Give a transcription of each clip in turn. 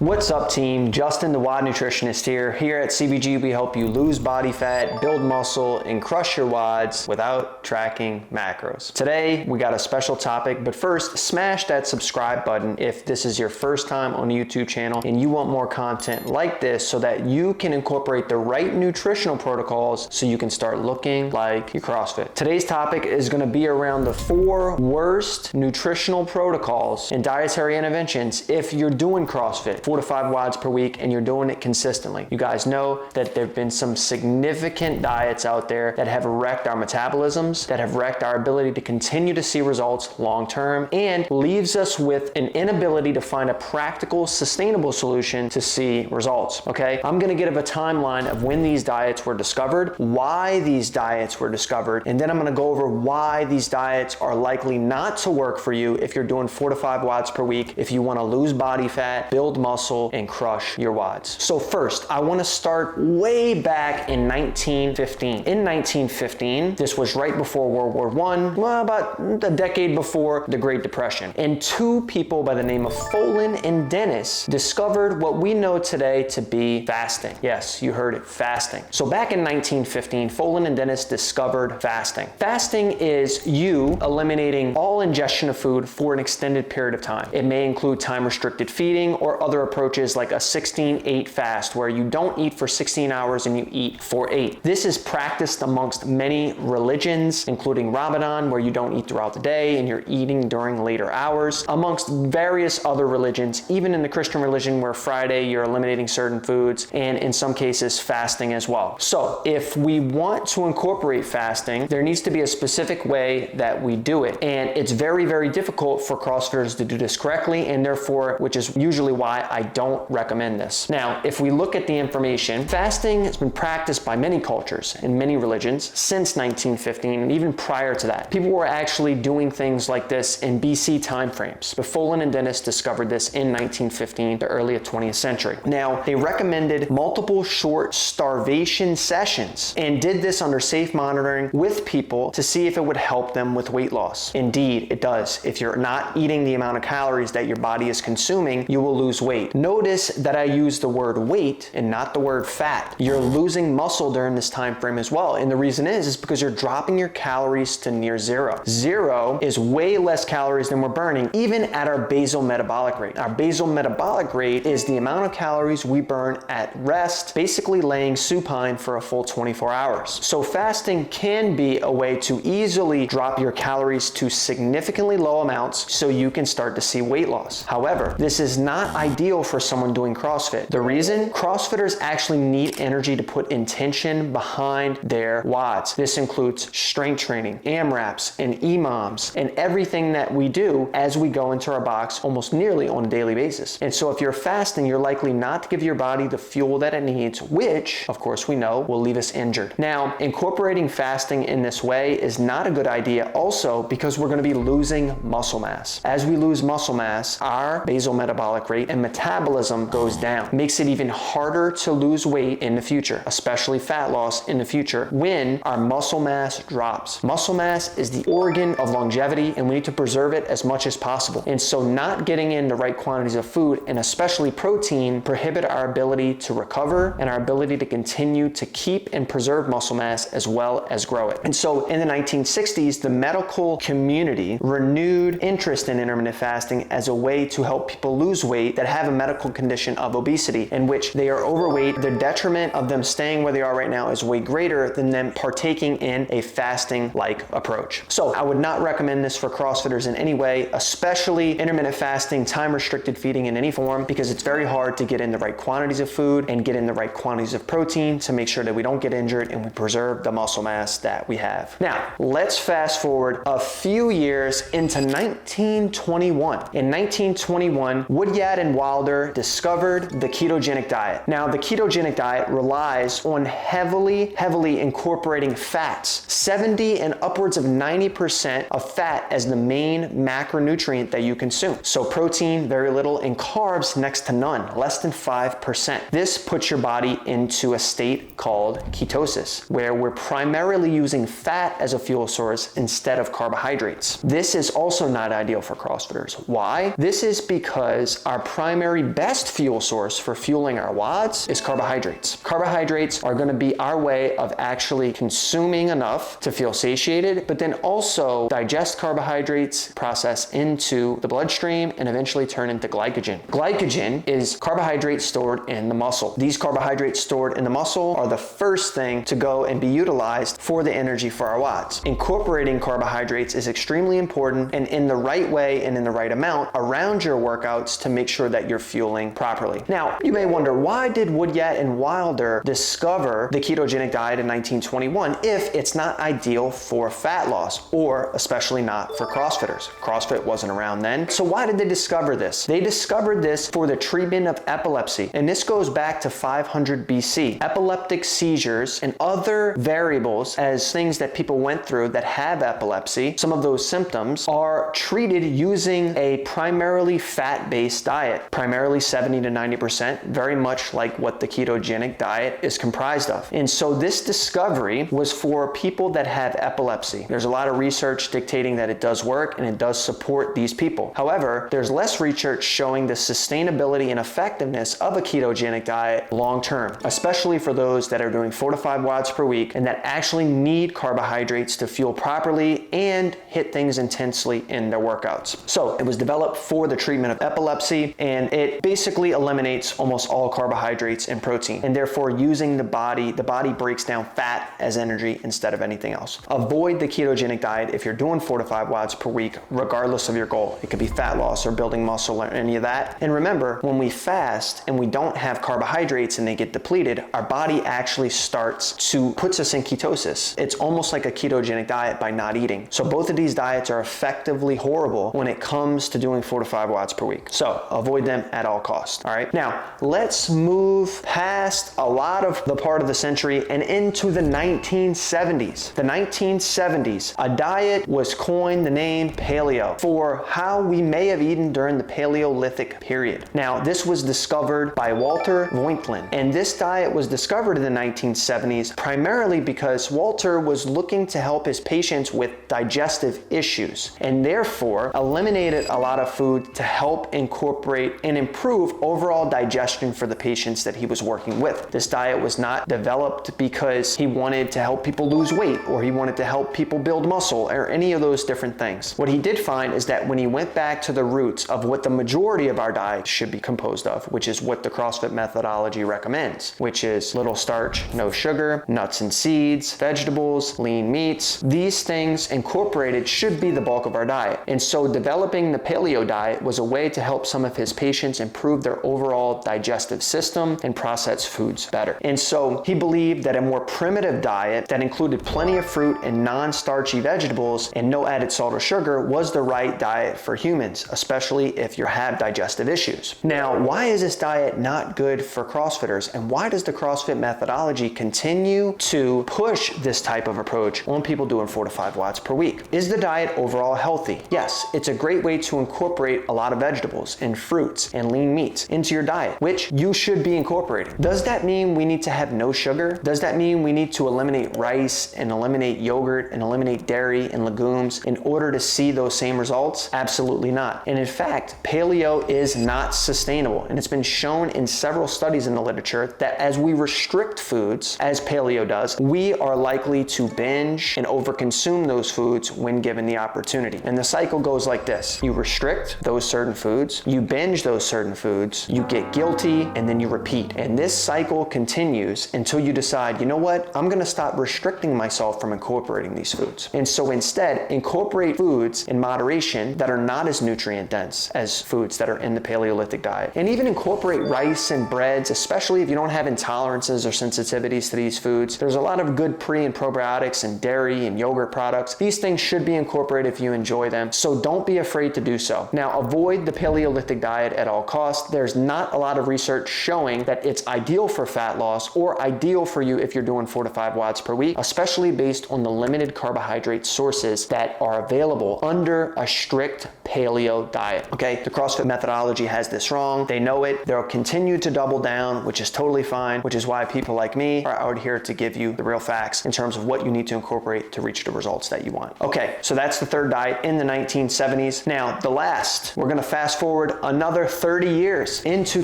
What's up, team? Justin, the WOD nutritionist here. Here at CBG, we help you lose body fat, build muscle, and crush your WODs without tracking macros. Today, we got a special topic, but first, smash that subscribe button if this is your first time on the YouTube channel and you want more content like this so that you can incorporate the right nutritional protocols so you can start looking like you CrossFit. Today's topic is going to be around the 4 worst nutritional protocols and dietary interventions if you're doing CrossFit, 4 to 5 WODs per week, and you're doing it consistently. You guys know that there have been some significant diets out there that have wrecked our metabolisms, that have wrecked our ability to continue to see results long term, and leaves us with an inability to find a practical, sustainable solution to see results. Okay, I'm going to give a timeline of when these diets were discovered, why these diets were discovered, and then I'm going to go over why these diets are likely not to work for you if you're doing 4 to 5 WODs per week, if you want to lose body fat, build muscle, and crush your WODs. So first, I want to start way back in 1915. In 1915, this was right before World War I, well, about a decade before the Great Depression. And 2 people by the name of Folan and Dennis discovered what we know today to be fasting. Yes, you heard it, fasting. So back in 1915, Folan and Dennis discovered fasting. Fasting is you eliminating all ingestion of food for an extended period of time. It may include time-restricted feeding or other approaches like a 16-8 fast, where you don't eat for 16 hours and you eat for 8. This is practiced amongst many religions, including Ramadan, where you don't eat throughout the day and you're eating during later hours, amongst various other religions, even in the Christian religion, where Friday you're eliminating certain foods, and in some cases fasting as well. So if we want to incorporate fasting, there needs to be a specific way that we do it, and it's very, very difficult for CrossFitters to do this correctly, and therefore, which is usually why I don't recommend this. Now, if we look at the information, fasting has been practiced by many cultures and many religions since 1915, and even prior to that. People were actually doing things like this in BC timeframes, but Folan and Dennis discovered this in 1915, the early 20th century. Now, they recommended multiple short starvation sessions and did this under safe monitoring with people to see if it would help them with weight loss. Indeed, it does. If you're not eating the amount of calories that your body is consuming, you will lose weight. Notice that I use the word weight and not the word fat. You're losing muscle during this time frame as well, and the reason is because you're dropping your calories to near zero. Zero is way less calories than we're burning, even at our basal metabolic rate. Our basal metabolic rate is the amount of calories we burn at rest, basically laying supine for a full 24 hours. So fasting can be a way to easily drop your calories to significantly low amounts so you can start to see weight loss. However, this is not ideal for someone doing CrossFit. The reason? CrossFitters actually need energy to put intention behind their WODs. This includes strength training, AMRAPs, and EMOMs, and everything that we do as we go into our box almost nearly on a daily basis. And so if you're fasting, you're likely not to give your body the fuel that it needs, which, of course, we know will leave us injured. Now, incorporating fasting in this way is not a good idea also because we're going to be losing muscle mass. As we lose muscle mass, our basal metabolic rate and metabolism goes down. It makes it even harder to lose weight in the future, especially fat loss in the future, when our muscle mass drops. Muscle mass is the organ of longevity, and we need to preserve it as much as possible. And so not getting in the right quantities of food, and especially protein, prohibit our ability to recover and our ability to continue to keep and preserve muscle mass as well as grow it. And so in the 1960s, the medical community renewed interest in intermittent fasting as a way to help people lose weight that have a medical condition of obesity, in which they are overweight. The detriment of them staying where they are right now is way greater than them partaking in a fasting-like approach. So I would not recommend this for CrossFitters in any way, especially intermittent fasting, time-restricted feeding in any form, because it's very hard to get in the right quantities of food and get in the right quantities of protein to make sure that we don't get injured and we preserve the muscle mass that we have. Now, let's fast forward a few years into 1921. In 1921, Woodyard and Wilder discovered the ketogenic diet. Now, the ketogenic diet relies on heavily incorporating fats, 70 and upwards of 90% of fat as the main macronutrient that you consume. So protein, very little, and carbs next to none, less than 5%. This puts your body into a state called ketosis, where we're primarily using fat as a fuel source instead of carbohydrates. This is also not ideal for CrossFitters. Why? This is because our primary very best fuel source for fueling our WODs is carbohydrates. Carbohydrates are going to be our way of actually consuming enough to feel satiated, but then also digest carbohydrates, process into the bloodstream, and eventually turn into glycogen. Glycogen is carbohydrates stored in the muscle. These carbohydrates stored in the muscle are the first thing to go and be utilized for the energy for our WODs. Incorporating carbohydrates is extremely important, and in the right way and in the right amount around your workouts to make sure that you're fueling properly. Now, you may wonder, why did Woodyat and Wilder discover the ketogenic diet in 1921 if it's not ideal for fat loss, or especially not for CrossFitters? CrossFit wasn't around then. So why did they discover this? They discovered this for the treatment of epilepsy, and this goes back to 500 BC. Epileptic seizures and other variables as things that people went through that have epilepsy, some of those symptoms are treated using a primarily fat-based diet, primarily 70 to 90%, very much like what the ketogenic diet is comprised of. And so this discovery was for people that have epilepsy. There's a lot of research dictating that it does work and it does support these people. However, there's less research showing the sustainability and effectiveness of a ketogenic diet long term, especially for those that are doing 4 to 5 watts per week and that actually need carbohydrates to fuel properly and hit things intensely in their workouts. So it was developed for the treatment of epilepsy, and it basically eliminates almost all carbohydrates and protein, and therefore using the body breaks down fat as energy instead of anything else. Avoid the ketogenic diet if you're doing 4 to 5 watts per week, regardless of your goal. It could be fat loss or building muscle or any of that. And remember, when we fast and we don't have carbohydrates and they get depleted, our body actually puts us in ketosis. It's almost like a ketogenic diet by not eating. So both of these diets are effectively horrible when it comes to doing 4 to 5 watts per week. So avoid them at all costs. All right. Now let's move past a lot of the part of the century and into the 1970s. The 1970s, a diet was coined the name Paleo for how we may have eaten during the Paleolithic period. Now this was discovered by Walter Voigtlin, and this diet was discovered in the 1970s primarily because Walter was looking to help his patients with digestive issues and therefore eliminated a lot of food to help incorporate and improve overall digestion for the patients that he was working with. This diet was not developed because he wanted to help people lose weight or he wanted to help people build muscle or any of those different things. What he did find is that when he went back to the roots of what the majority of our diet should be composed of, which is what the CrossFit methodology recommends, which is little starch, no sugar, nuts and seeds, vegetables, lean meats, these things incorporated should be the bulk of our diet. And so developing the Paleo diet was a way to help some of his patients improve their overall digestive system and process foods better. And so he believed that a more primitive diet that included plenty of fruit and non-starchy vegetables and no added salt or sugar was the right diet for humans, especially if you have digestive issues. Now, why is this diet not good for CrossFitters, and why does the CrossFit methodology continue to push this type of approach on people doing 4 to 5 watts per week? Is the diet overall healthy? Yes, it's a great way to incorporate a lot of vegetables and fruits and lean meats into your diet, which you should be incorporating. Does that mean we need to have no sugar? Does that mean we need to eliminate rice and eliminate yogurt and eliminate dairy and legumes in order to see those same results? Absolutely not. And in fact, paleo is not sustainable. And it's been shown in several studies in the literature that as we restrict foods, as paleo does, we are likely to binge and overconsume those foods when given the opportunity. And the cycle goes like this. You restrict those certain foods, you binge those certain foods, you get guilty, and then you repeat. And this cycle continues until you decide, you know what, I'm gonna stop restricting myself from incorporating these foods. And so instead, incorporate foods in moderation that are not as nutrient dense as foods that are in the Paleolithic diet. And even incorporate rice and breads, especially if you don't have intolerances or sensitivities to these foods. There's a lot of good pre and probiotics in dairy and yogurt products. These things should be incorporated if you enjoy them, so don't be afraid to do so. Now, avoid the Paleolithic diet at all costs. There's not a lot of research showing that it's ideal for fat loss or ideal for you if you're doing 4 to 5 watts per week, especially based on the limited carbohydrate sources that are available under a strict paleo diet. Okay, the CrossFit methodology has this wrong. They know it. They'll continue to double down, which is totally fine, which is why people like me are out here to give you the real facts in terms of what you need to incorporate to reach the results that you want. Okay, so that's the third diet in the 1970s. Now, the last, we're gonna fast forward another 30 years. Into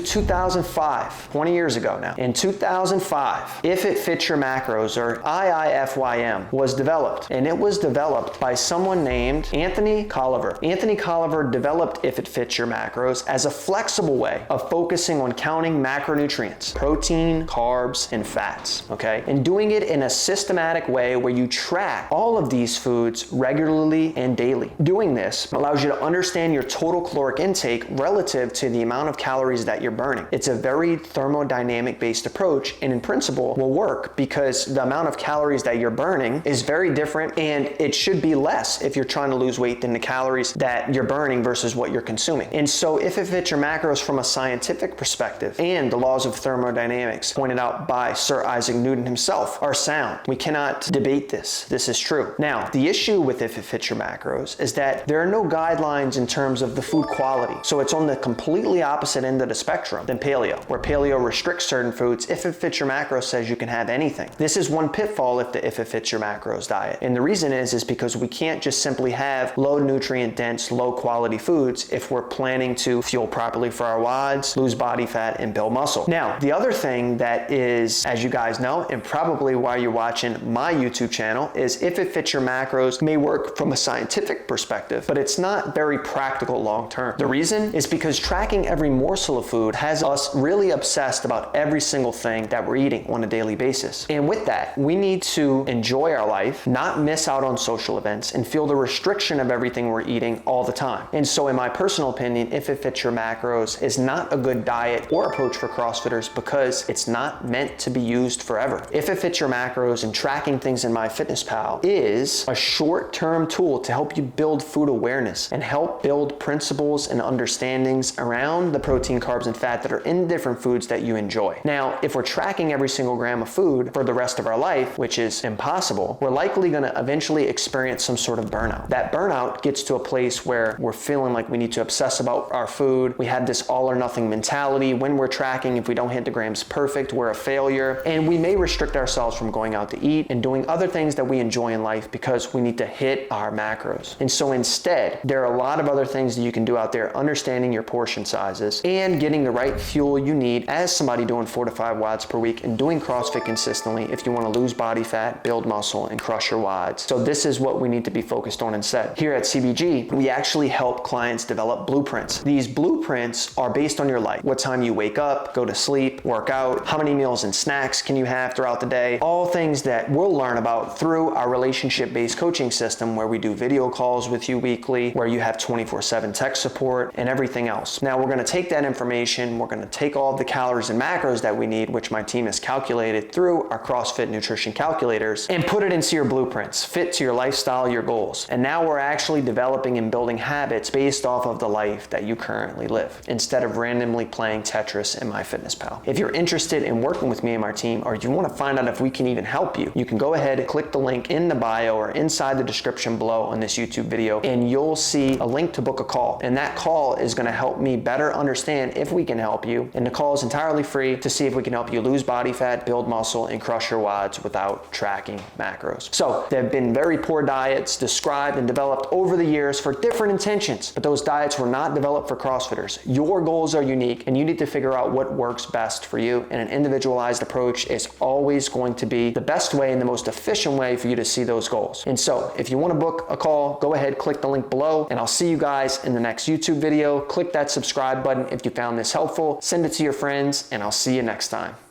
2005, 20 years ago now, in 2005, If It Fits Your Macros, or IIFYM, was developed. And it was developed by someone named Anthony Colliver. Anthony Colliver developed If It Fits Your Macros as a flexible way of focusing on counting macronutrients, protein, carbs, and fats, okay? And doing it in a systematic way where you track all of these foods regularly and daily. Doing this allows you to understand your total caloric intake relative to the amount of calories that you're burning. It's a very thermodynamic based approach, and in principle will work because the amount of calories that you're burning is very different, and it should be less if you're trying to lose weight than the calories that you're burning versus what you're consuming. And so If It Fits Your Macros from a scientific perspective, and the laws of thermodynamics pointed out by Sir Isaac Newton himself, are sound. We cannot debate this. This is true. Now, the issue with If It Fits Your Macros is that there are no guidelines in terms of the food quality. So it's on the completely opposite end of the spectrum than paleo, where paleo restricts certain foods. If It Fits Your Macros says you can have anything. This is one pitfall if It Fits Your Macros diet. And the reason is because we can't just simply have low nutrient dense, low quality foods if we're planning to fuel properly for our WODs, lose body fat, and build muscle. Now, the other thing that is, as you guys know, and probably why you're watching my YouTube channel, is If It Fits Your Macros may work from a scientific perspective, but it's not very practical long term. The reason is because tracking every morsel of food has us really obsessed about every single thing that we're eating on a daily basis. And with that, we need to enjoy our life, not miss out on social events, and feel the restriction of everything we're eating all the time. And so in my personal opinion, If It Fits Your Macros is not a good diet or approach for CrossFitters because it's not meant to be used forever. If It Fits Your Macros and tracking things in MyFitnessPal is a short-term tool to help you build food awareness and help build principles and understandings around the protein, carbs, and fat that are in different foods that you enjoy. Now, if we're tracking every single gram of food for the rest of our life, which is impossible, we're likely going to eventually experience some sort of burnout. That burnout gets to a place where we're feeling like we need to obsess about our food. We have this all or nothing mentality. When we're tracking, if we don't hit the grams perfect, we're a failure. And we may restrict ourselves from going out to eat and doing other things that we enjoy in life because we need to hit our macros. And so instead, there are a lot of other things that you can do out there, understanding your portion sizes and getting the right fuel you need as somebody doing 4 to 5 WODs per week and doing CrossFit consistently if you want to lose body fat, build muscle, and crush your WODs. So this is what we need to be focused on instead. Here at CBG, we actually help clients develop blueprints. These blueprints are based on your life. What time you wake up, go to sleep, work out, how many meals and snacks can you have throughout the day, all things that we'll learn about through our relationship-based coaching system where we do video calls with you weekly, where you have 24/7 tech support and everything else. Now we're going to take that information, we're going to take all of the calories and macros that we need, which my team has calculated through our CrossFit nutrition calculators, and put it into your blueprints, fit to your lifestyle, your goals. And now we're actually developing and building habits based off of the life that you currently live, instead of randomly playing Tetris in MyFitnessPal. If you're interested in working with me and my team, or you want to find out if we can even help you, you can go ahead and click the link in the bio or inside the description below on this YouTube video, and you'll see a link to book a call. And that call is going to help me better understand if we can help you. And the call is entirely free to see if we can help you lose body fat, build muscle, and crush your WODs without tracking macros. So there have been very poor diets described and developed over the years for different intentions, but those diets were not developed for CrossFitters. Your goals are unique, and you need to figure out what works best for you. And an individualized approach is always going to be the best way and the most efficient way for you to see those goals. And so if you want to book a call, go ahead, click the link below, and I'll see you guys in the next YouTube video. Click that subscribe button if you found this helpful. Send it to your friends, and I'll see you next time.